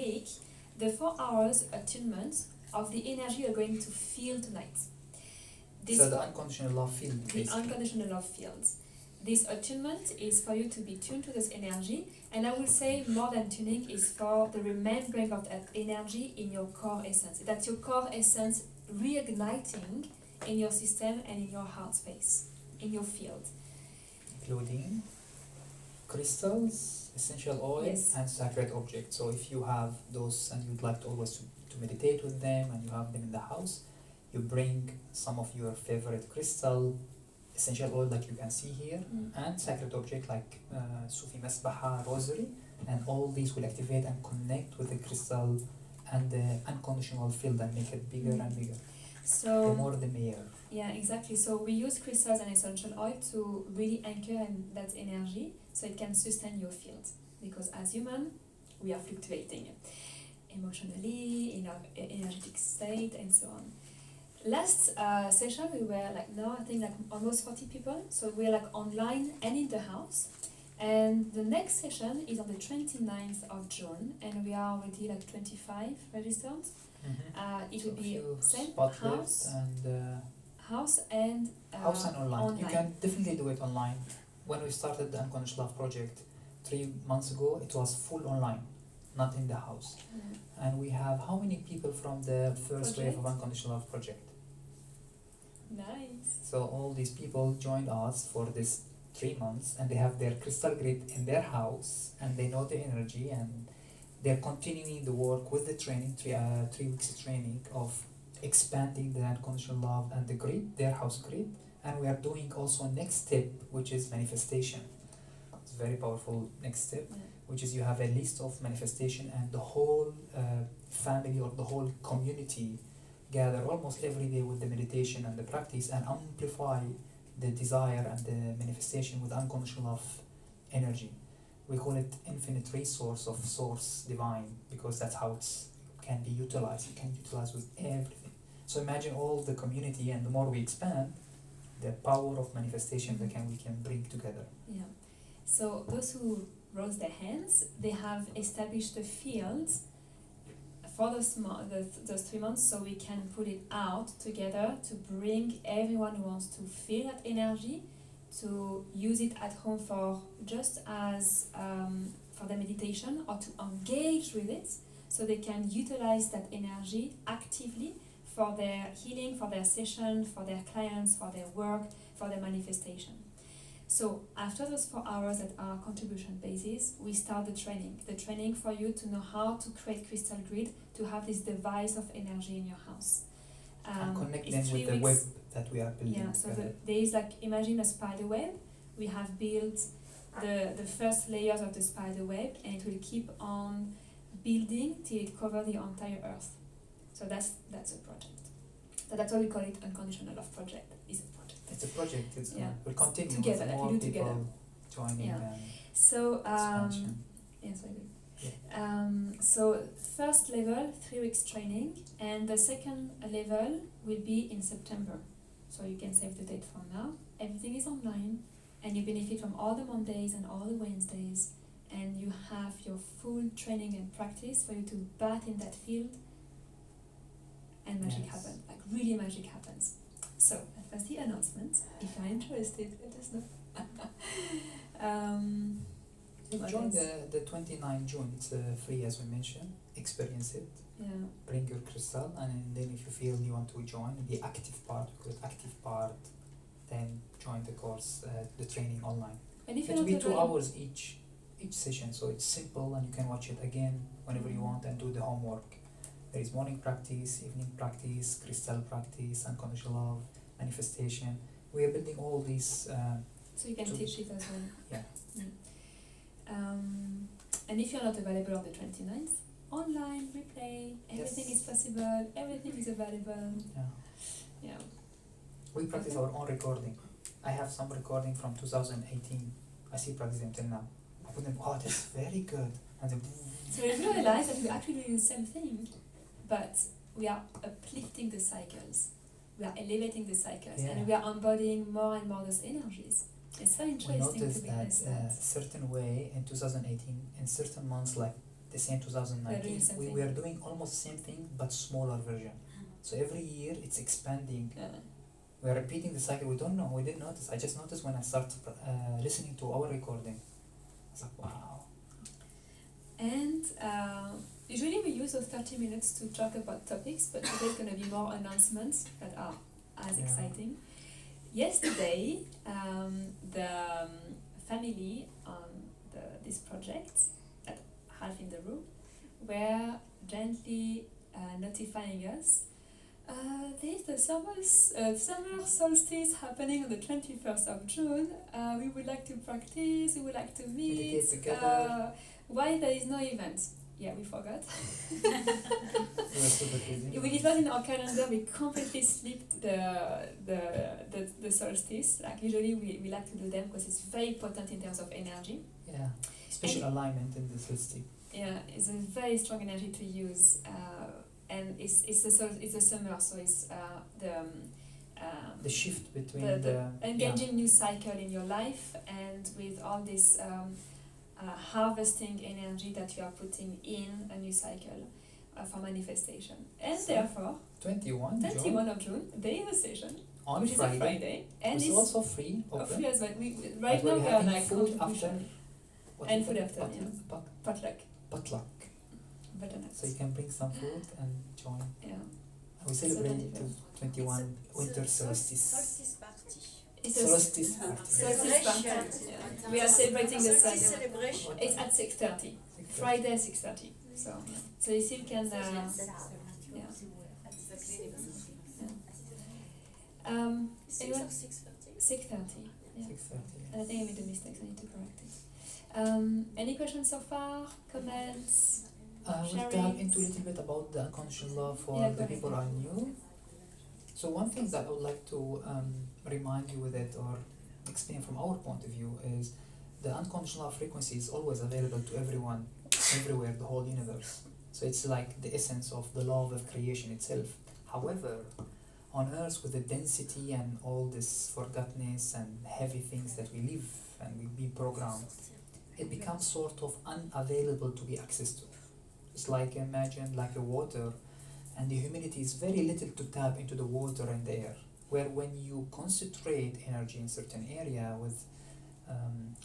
take the 4 hours attunement of the energy you're going to feel tonight. So the unconditional love field. The unconditional love field. This attunement is for you to be tuned to this energy, and I will say more than tuning is for the remembering of that energy in your core essence. That's your core essence reigniting in your system and in your heart space, in your field. Including crystals, essential oil, Yes. and sacred objects. So if you have those and you'd like to always to meditate with them and you have them in the house, you bring some of your favorite crystal, essential oil like you can see here, and sacred object like Sufi Masbaha, rosary, and all these will activate and connect with the crystal and the unconditional field and make it bigger and bigger. So the more the merrier. Yeah, exactly. So we use crystals and essential oil to really anchor in that energy so it can sustain your field. Because as human, we are fluctuating emotionally, in our energetic state, and so on. Last session, we were like, now I think like almost 40 people. So we're like online and in the house. And the next session is on the 29th of June, and we are already like 25 registered. It will be same house and house and online. You can definitely do it online. When we started the Unconditional Love project 3 months ago, it was full online, not in the house. And we have how many people from the first wave of Unconditional Love project? Nice. So all these people joined us for this 3 months, and they have their crystal grid in their house, and they know the energy, and they're continuing the work with the training, 3 weeks training of expanding the unconditional love and the grid, their house grid. And we are doing also next step, which is manifestation. It's very powerful next step, which is you have a list of manifestation, and the whole family or the whole community gather almost every day with the meditation and the practice and amplify the desire and the manifestation with unconditional love energy. We call it infinite resource of source divine, because that's how it can be utilized. You can utilize with everything. So imagine all the community, and the more we expand, the power of manifestation that we can bring together. Yeah. So those who rose their hands, they have established a field for those 3 months, so we can put it out together to bring everyone who wants to feel that energy, to use it at home for just as for the meditation, or to engage with it so they can utilize that energy actively for their healing, for their session, for their clients, for their work, for their manifestation. So after those 4 hours that are contribution basis, we start the training for you to know how to create crystal grid, to have this device of energy in your house. And connect them with the web that we are building. Yeah, so there is like, imagine a spider web. We have built the first layers of the spider web, and it will keep on building till it covers the entire earth. So that's a project. So that's why we call it Unconditional Love Project. It's a project. It's a project. We'll continue together, with more people joining. So expansion. Yes, I do. So first level, 3 weeks training, and the second level will be in September. So you can save the date from now. Everything is online, and you benefit from all the Mondays and all the Wednesdays, and you have your full training and practice for you to bath in that field, and magic happens. Like really magic happens. So that was the announcement. If you're interested, let us know. Join the 29 June. It's free, as we mentioned. Experience it. Yeah. Bring your crystal, and then if you feel you want to join the active part, then join the course, the training online. And if it will be 2 hours each session, so it's simple, and you can watch it again whenever you want and do the homework. There is morning practice, evening practice, crystal practice, unconditional love, manifestation. We are building all these. So you can teach it as well. Yeah. And if you're not available on the 29th, online, replay, everything is possible, everything is available. Yeah. We practice our own recording. I have some recording from 2018. I still practice them till now. I put them, that's very good. And then, so we realize that we're actually doing the same thing, but we are uplifting the cycles. We are elevating the cycles, and we are embodying more and more those energies. It's so interesting we noticed to witness that certain way in 2018, in certain months like this year They're doing 2019, the same we thing. were doing almost the same thing but smaller version. So every year it's expanding. Yeah. We are repeating the cycle. We don't know. We didn't notice. I just noticed when I started listening to our recording. I was like, wow. And usually we use those 30 minutes to talk about topics, but today's going to be more announcements that are as Yeah. exciting. Yesterday, the family on this project at Half in the Room were gently notifying us there's the summer solstice happening on the 21st of June. We would like to practice, we would like to meet. Meditate together. Why there is no event? Yeah, we forgot. We were super busy. It was in our calendar, we completely skipped the solstice. Like usually we like to do them because it's very potent in terms of energy. Yeah. Special alignment in the solstice. Yeah, it's a very strong energy to use. And it's the summer, so it's The shift between the engaging new cycle in your life, and with all this harvesting energy that you are putting in a new cycle for manifestation. And So, therefore, 21 June 21 of June, there is a session, on which is a Friday. Friday, and It's it's also free. Open. free as well. But Right now we're we are having like food after. contribution What and is food it? after, yeah. Potluck, Potluck. butternut. So you can bring some food and join. Yeah. We So celebrate that- 21 winter solstice. Solstice party. It's a Solstice party. solstice party. Celebration. Yeah. We are celebrating the Solstice cycle. celebration. It's at 6:30. Friday 6:30. So you still can. Six Anyone? or 6:30. 6:30. Yeah. 6:30. And I think I made a mistake, so I need to correct it. Any questions so far? Comments? We'll dive into a little bit about the unconditional love for Yeah, the go ahead. people I knew. So one thing that I would like to remind you with it or explain from our point of view is the unconditional love frequency is always available to everyone, everywhere, the whole universe. So it's like the essence of the law of creation itself. However, on earth with the density and all this forgottenness and heavy things that we live and we be programmed, it becomes sort of unavailable to be accessed to. It's like imagine like a water, and the humidity is very little to tap into the water and the air. Where when you concentrate energy in certain area with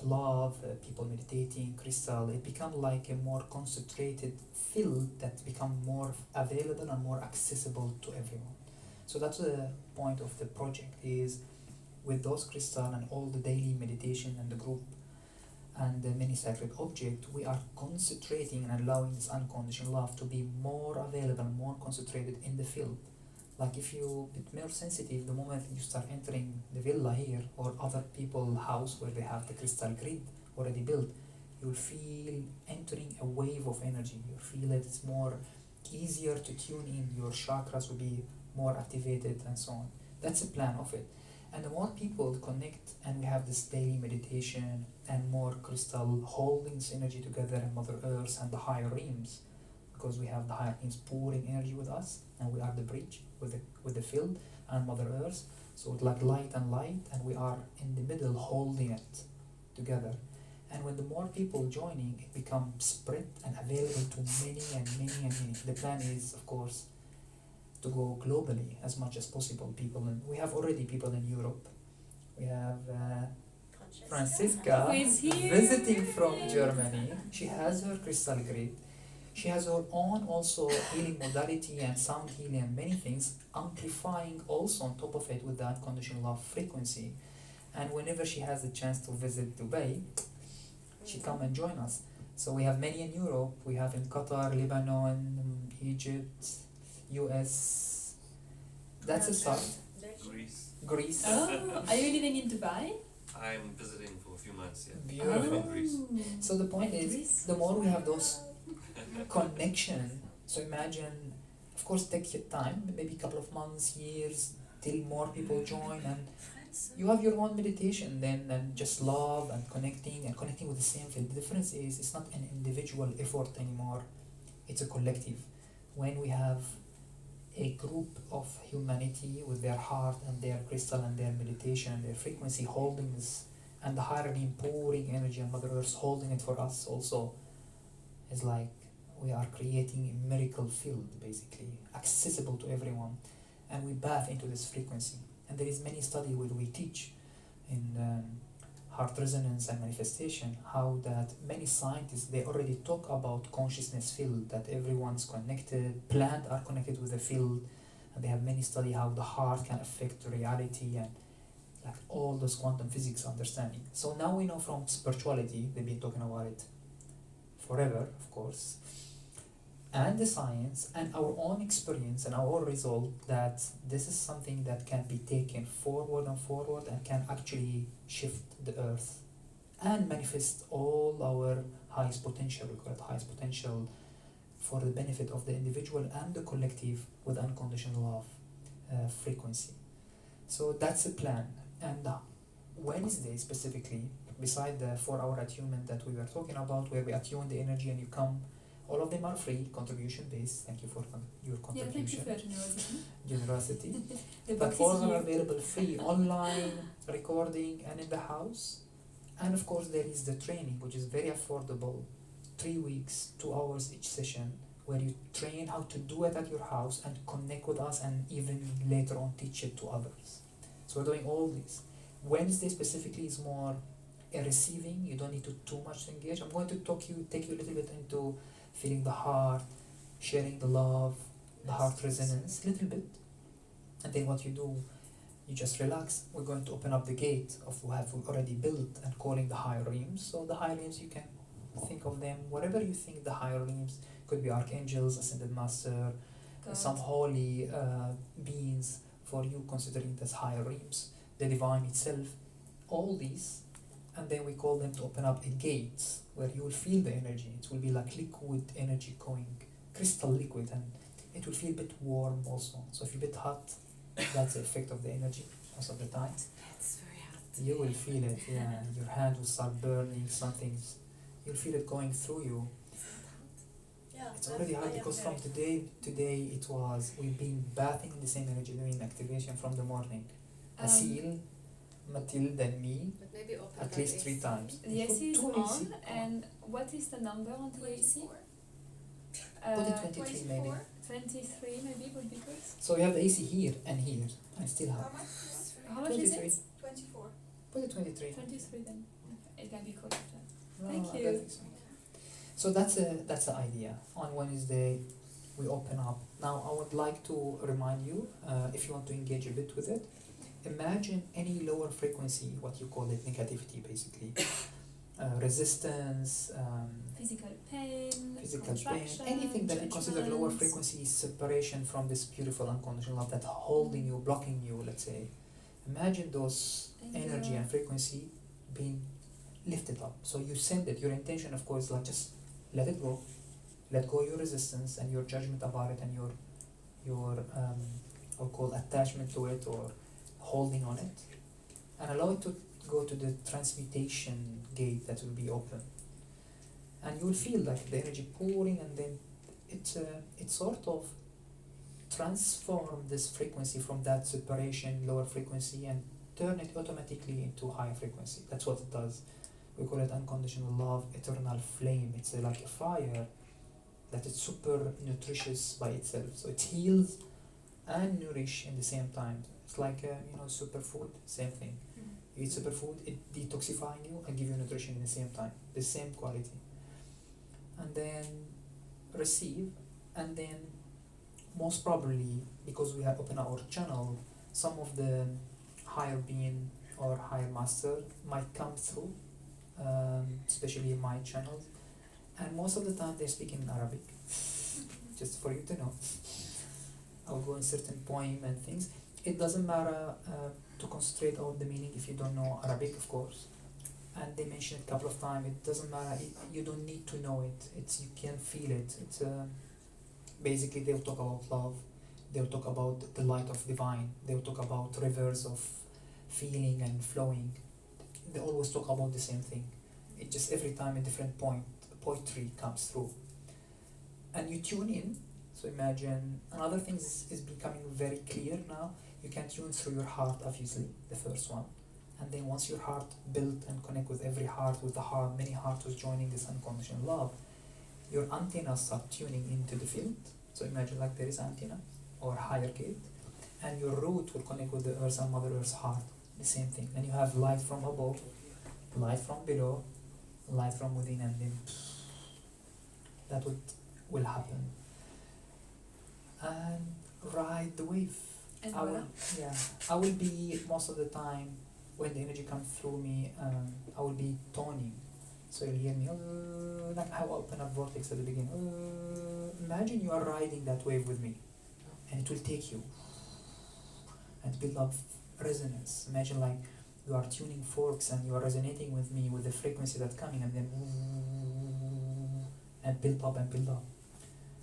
love, people meditating, crystal, it becomes like a more concentrated field that become more available and more accessible to everyone. So that's the point of the project is with those crystal and all the daily meditation and the group and the many sacred object, we are concentrating and allowing this unconditional love to be more available, more concentrated in the field. Like if you bit more sensitive, the moment you start entering the villa here or other people's house where they have the crystal grid already built, you'll feel entering a wave of energy. You feel it's more easier to tune in. Your chakras will be more activated and so on. That's the plan of it. And the more people connect and we have this daily meditation and more crystal holding this energy together in Mother Earth and the higher realms, because we have the higher realms pouring energy with us and we are the bridge with the field and Mother Earth. So it's like light and light and we are in the middle holding it together. And when the more people joining, it becomes spread and available to many and many and many. The plan is, of course, to go globally as much as possible. People, and we have already people in Europe. We have Francisca Who is here? visiting from Germany. She has her crystal grid. She has her own also healing modality and sound healing and many things, amplifying also on top of it with the unconditional love frequency. And whenever she has the chance to visit Dubai, she come and join us. So we have many in Europe. We have in Qatar, Lebanon, Egypt, US. That's a start. Greece. Oh, are you living in Dubai? I'm visiting for a few months, yeah. Beautiful. in Greece. So the point And is, Greece? the more we have those connection, so imagine, of course, take your time, maybe a couple of months, years, till more people join, and you have your own meditation then, and just love and connecting with the same field. The difference is it's not an individual effort anymore, it's a collective. When we have a group of humanity with their heart and their crystal and their meditation and their frequency holding this, and the higher being pouring energy and Mother Earth holding it for us also, is like we are creating a miracle field, basically accessible to everyone, and we bath into this frequency. And there is many study where we teach in heart resonance and manifestation how that many scientists, they already talk about consciousness field, that everyone's connected, plants are connected with the field, and they have many study how the heart can affect reality and like all those quantum physics understanding. So now we know from spirituality, they've been talking about it forever, of course, and the science and our own experience and our own result, that this is something that can be taken forward and forward and can actually shift the earth and manifest all our highest potential. We call it highest potential for the benefit of the individual and the collective with unconditional love frequency. So that's the plan. And Wednesday specifically, beside the 4-hour attunement that we were talking about, where we attune the energy and you come, all of them are free, contribution based. Thank you for your Yeah, thank you contribution. for your generosity. Generosity. The But box all is are here. available free online, recording, and in the house. And of course, there is the training, which is very affordable, 3 weeks, 2 hours each session, where you train how to do it at your house and connect with us, and even later on teach it to others. So we're doing all this. Wednesday specifically is more a receiving. You don't need to too much to engage. I'm going to take you a little bit into feeling the heart, sharing the love, the heart resonance, a little bit. And then what you do, you just relax. We're going to open up the gate of what have we already built and calling the higher realms. So the higher realms, you can think of them, whatever you think the higher realms, could be archangels, ascended master, God. some holy beings for you considering as higher realms, the divine itself, all these. And then we call them to open up a gate where you will feel the energy. It will be like liquid energy going, crystal liquid, and it will feel a bit warm also. So if you're a bit hot, that's the effect of the energy most of the time. It's very hot. You will feel it, yeah. Your hand will start burning, something's, you'll feel it going through you. Yeah, It's already hard because from today it was, we've been bathing in the same energy, doing activation from the morning. Asil, Mathilde and me, But maybe open at that least 3 times. The AC is Two on, AC. and what is the number on the AC? 24. Put it 23 maybe. 23 maybe would be good. So you have the AC here and here, and still How have much is How much is 23. it? 24. Put it 23. 23 then. It can be called that. No, Thank I you. don't think so. So that's the idea. On Wednesday, we open up. Now, I would like to remind you, if you want to engage a bit with it, imagine any lower frequency, what you call it, negativity, basically, resistance, Physical pain, physical pain, contraction, anything that you consider lower judgments. frequency is separation from this beautiful unconditional love that holding you, blocking you, let's say. Imagine those energy Anger. and frequency being lifted up. So you send it. Your intention, of course, like just let it go. Let go your resistance and your judgment about it and your I'll call attachment to it or holding on it, and allow it to go to the transmutation gate that will be open. And you will feel like the energy pouring, and then it sort of transform this frequency from that separation, lower frequency, and turn it automatically into higher frequency. That's what it does. We call it unconditional love, eternal flame. It's like a fire that is super nutritious by itself. So it heals and nourish in the same time. It's like superfood, same thing. You eat superfood, it detoxifying you and give you nutrition in the same time, the same quality. And then receive, and then most probably, because we have opened our channel, some of the higher being or higher master might come through, especially in my channels, and most of the time they speak in Arabic, just for you to know. I'll go in certain poem and things. It doesn't matter to concentrate on the meaning if you don't know Arabic, of course. And they mentioned it a couple of times. It doesn't matter. You don't need to know it. It's you can feel it. It's basically they'll talk about love. They'll talk about the light of divine. They'll talk about rivers of feeling and flowing. They always talk about the same thing. It just every time a different poetry comes through. And you tune in. So imagine another thing is becoming very clear now. You can tune through your heart, obviously, the first one. And then once your heart built and connect with every heart, with the heart, many hearts was joining this unconditional love, your antennas start tuning into the field. So imagine like there is antenna or higher gate, and your root will connect with the earth and Mother Earth's heart. The same thing. Then you have light from above, light from below, light from within, and then that will happen. And ride the wave. And I will, voila. yeah, I will be most of the time when the energy comes through me. I will be toning, so you'll hear me like how I open up vortex at the beginning. Imagine you are riding that wave with me, and it will take you and build up resonance. Imagine like you are tuning forks and you are resonating with me with the frequency that's coming, and then and build up and build up,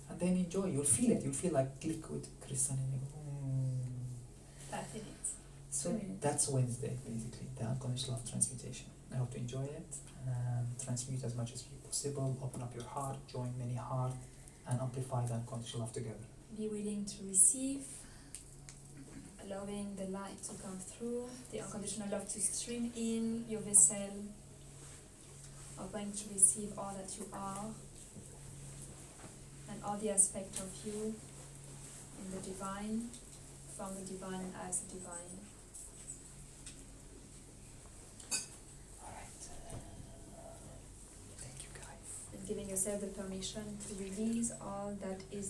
and then enjoy. You'll feel it. You'll feel like liquid crystal in you. So that's Wednesday, basically, the unconscious love transmutation. I hope to enjoy it and transmute as much as possible. Open up your heart, join many hearts, and amplify the unconscious love together. Be willing to receive, allowing the light to come through, the unconditional love to stream in your vessel, open to receive all that you are, and all the aspects of you in the divine, from the divine and as the divine. Thank you, guys. And giving yourself the permission to release all that is